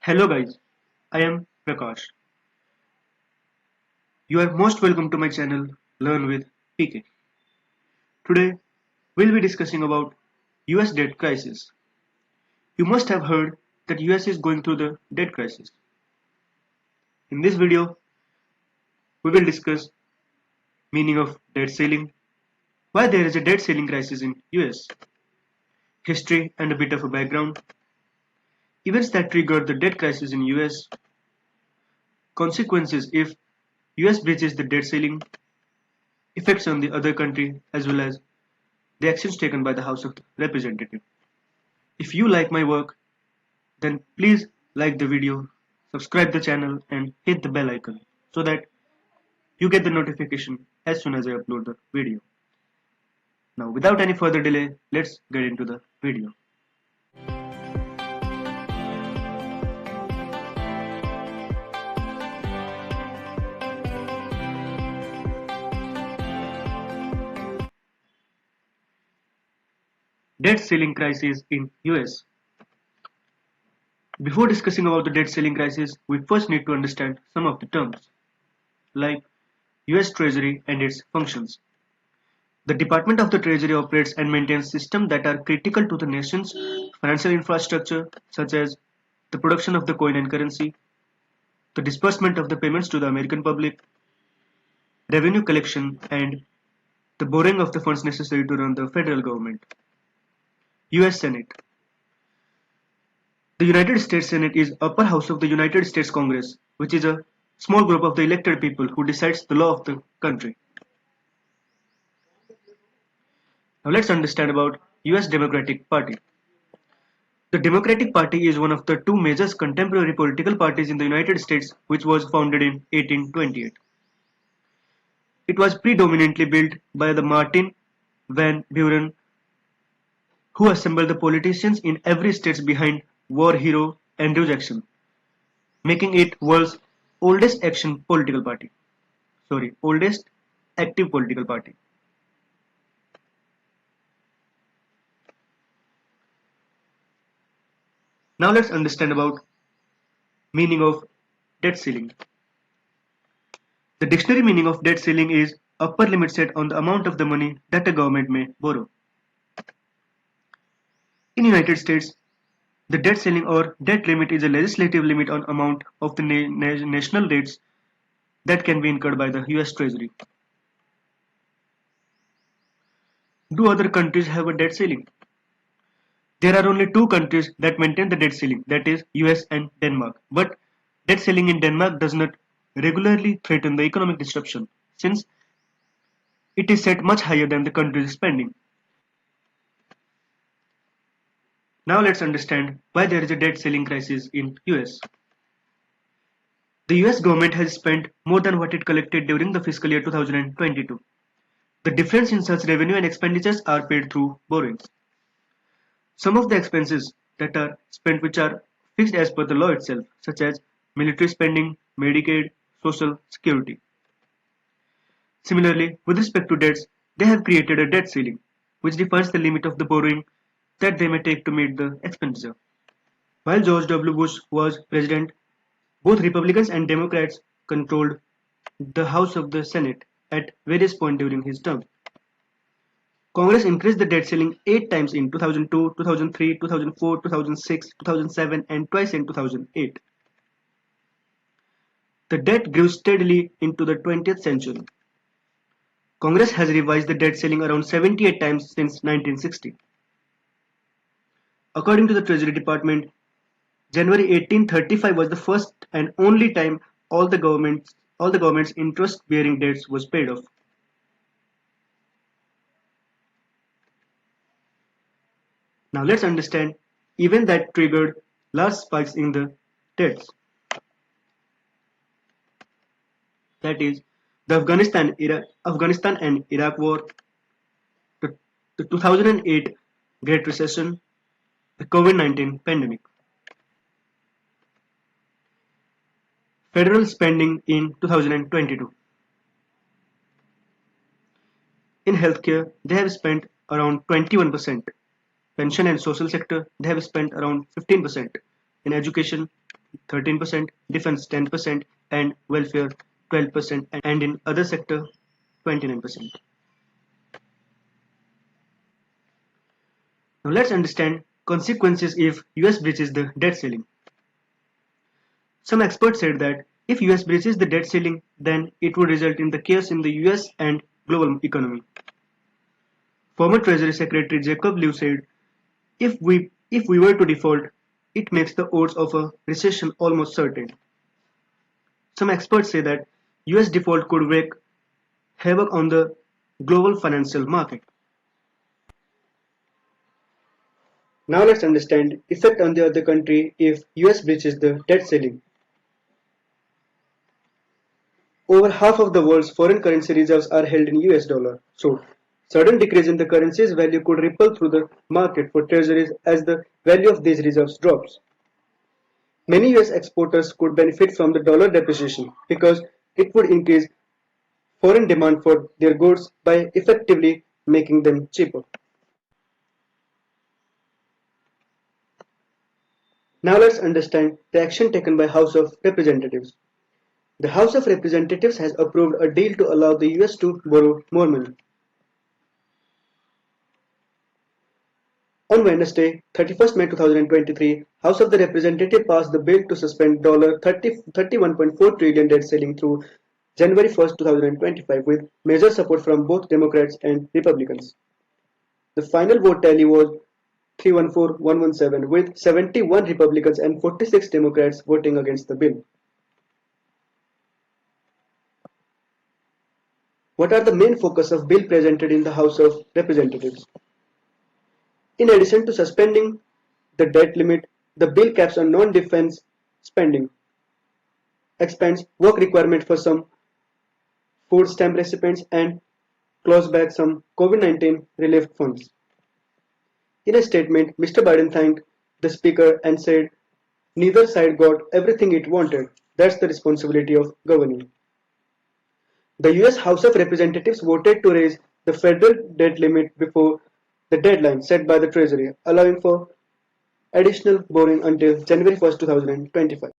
Hello guys, I am Prakash. You are most welcome to my channel Learn with PK. Today we'll be discussing about US debt crisis. You must have heard that US is going through the debt crisis. In this video we will discuss meaning of debt ceiling, why there is a debt ceiling crisis in US, history and a bit of a background, events that triggered the debt crisis in US, consequences if US breaches the debt ceiling, effects on the other country as well as the actions taken by the House of Representatives. If you like my work, then please like the video, subscribe the channel and hit the bell icon so that you get the notification as soon as I upload the video. Now without any further delay, let's get into the video. Debt ceiling crisis in US. Before discussing about the debt ceiling crisis, we first need to understand some of the terms, like US Treasury and its functions. The Department of the Treasury operates and maintains systems that are critical to the nation's financial infrastructure, such as the production of the coin and currency, the disbursement of the payments to the American public, revenue collection, and the borrowing of the funds necessary to run the federal government. US Senate. The United States Senate is upper house of the United States Congress, which is a small group of the elected people who decides the law of the country. Now let's understand about US Democratic Party. The Democratic Party is one of the two major contemporary political parties in the United States, which was founded in 1828. It was predominantly built by the Martin Van Buren, who assembled the politicians in every state behind war hero Andrew Jackson, making it world's oldest oldest active political party. Now let's understand about meaning of debt ceiling. The dictionary meaning of debt ceiling is upper limit set on the amount of the money that a government may borrow. In United States, the debt ceiling or debt limit is a legislative limit on amount of the national debts that can be incurred by the US Treasury. Do other countries have a debt ceiling? There are only two countries that maintain the debt ceiling, that is US and Denmark. But debt ceiling in Denmark does not regularly threaten the economic disruption, since it is set much higher than the country's spending. Now let's understand why there is a debt ceiling crisis in US. The US government has spent more than what it collected during the fiscal year 2022. The difference in such revenue and expenditures are paid through borrowings. Some of the expenses that are spent which are fixed as per the law itself, such as military spending, Medicaid, Social Security. Similarly, with respect to debts, they have created a debt ceiling, which defines the limit of the borrowing that they may take to meet the expenditure. While George W. Bush was president, both Republicans and Democrats controlled the House of the Senate at various points during his term. Congress increased the debt ceiling 8 times in 2002, 2003, 2004, 2006, 2007 and twice in 2008. The debt grew steadily into the 20th century. Congress has revised the debt ceiling around 78 times since 1960. According to the Treasury Department, January 1835 was the first and only time all the government's interest-bearing debts was paid off. Now let's understand event that triggered large spikes in the debts. That is the Afghanistan and Iraq War, the 2008 Great Recession, the COVID-19 pandemic. Federal spending in 2022. In healthcare, they have spent around 21%. Pension and social sector, they have spent around 15%. In education, 13%, defense 10%, and welfare 12%, and in other sector 29%. Now let's understand consequences if US breaches the debt ceiling. Some experts said that if US breaches the debt ceiling, then it would result in the chaos in the US and global economy. Former Treasury Secretary Jacob Lew said, if we were to default, it makes the odds of a recession almost certain. Some experts say that US default could wreak havoc on the global financial market. Now let's understand effect on the other country if US breaches the debt ceiling. Over half of the world's foreign currency reserves are held in US dollar. So, sudden decrease in the currency's value could ripple through the market for treasuries as the value of these reserves drops. Many US exporters could benefit from the dollar depreciation because it would increase foreign demand for their goods by effectively making them cheaper. Now let's understand the action taken by House of Representatives. The House of Representatives has approved a deal to allow the US to borrow more money. On Wednesday, 31st May 2023, House of the Representatives passed the bill to suspend $31.4 trillion debt ceiling through January 1st, 2025 with major support from both Democrats and Republicans. The final vote tally was 314-117 with 71 Republicans and 46 Democrats voting against the bill. What are the main focus of bill presented in the House of Representatives? In addition to suspending the debt limit, the bill caps on non-defense spending, expands work requirement for some food stamp recipients, and claws back some COVID-19 relief funds. In a statement, Mr. Biden thanked the Speaker and said, "Neither side got everything it wanted. That's the responsibility of governing." The US House of Representatives voted to raise the federal debt limit before the deadline set by the Treasury, allowing for additional borrowing until January 1st, 2025.